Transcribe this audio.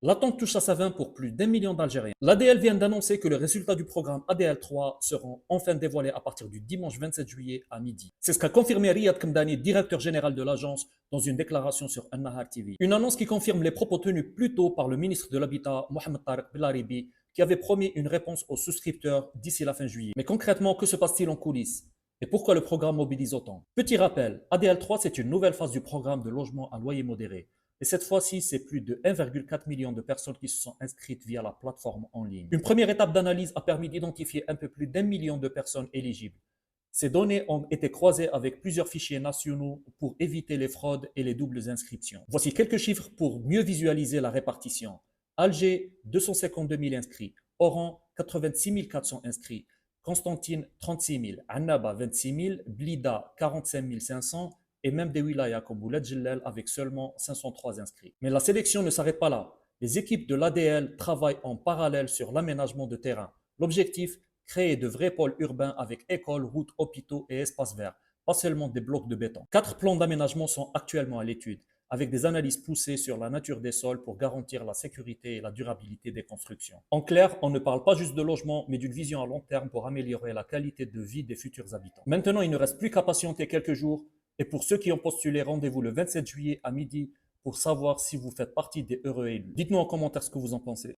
L'attente touche à sa fin pour plus d'1 million d'Algériens. L'ADL vient d'annoncer que les résultats du programme ADL3 seront enfin dévoilés à partir du dimanche 27 juillet à midi. C'est ce qu'a confirmé Riyad Kemdani, directeur général de l'agence, dans une déclaration sur An-Nahar TV. Une annonce qui confirme les propos tenus plus tôt par le ministre de l'Habitat, Mohamed Tariq Belaribi, qui avait promis une réponse aux souscripteurs d'ici la fin juillet. Mais concrètement, que se passe-t-il en coulisses? Et pourquoi le programme mobilise autant? Petit rappel, ADL3, c'est une nouvelle phase du programme de logement à loyer modéré. Et cette fois-ci, c'est plus de 1,4 million de personnes qui se sont inscrites via la plateforme en ligne. Une première étape d'analyse a permis d'identifier un peu plus d'1 million de personnes éligibles. Ces données ont été croisées avec plusieurs fichiers nationaux pour éviter les fraudes et les doubles inscriptions. Voici quelques chiffres pour mieux visualiser la répartition. Alger, 252 000 inscrits. Oran, 86 400 inscrits. Constantine, 36 000. Annaba, 26 000. Blida, 45 500 et même des wilayas comme Bouled Jellal avec seulement 503 inscrits. Mais la sélection ne s'arrête pas là. Les équipes de l'ADL travaillent en parallèle sur l'aménagement de terrain. L'objectif, créer de vrais pôles urbains avec écoles, routes, hôpitaux et espaces verts, pas seulement des blocs de béton. 4 plans d'aménagement sont actuellement à l'étude, avec des analyses poussées sur la nature des sols pour garantir la sécurité et la durabilité des constructions. En clair, on ne parle pas juste de logement, mais d'une vision à long terme pour améliorer la qualité de vie des futurs habitants. Maintenant, il ne reste plus qu'à patienter quelques jours. Et pour ceux qui ont postulé, rendez-vous le 27 juillet à midi pour savoir si vous faites partie des heureux élus. Dites-nous en commentaire ce que vous en pensez.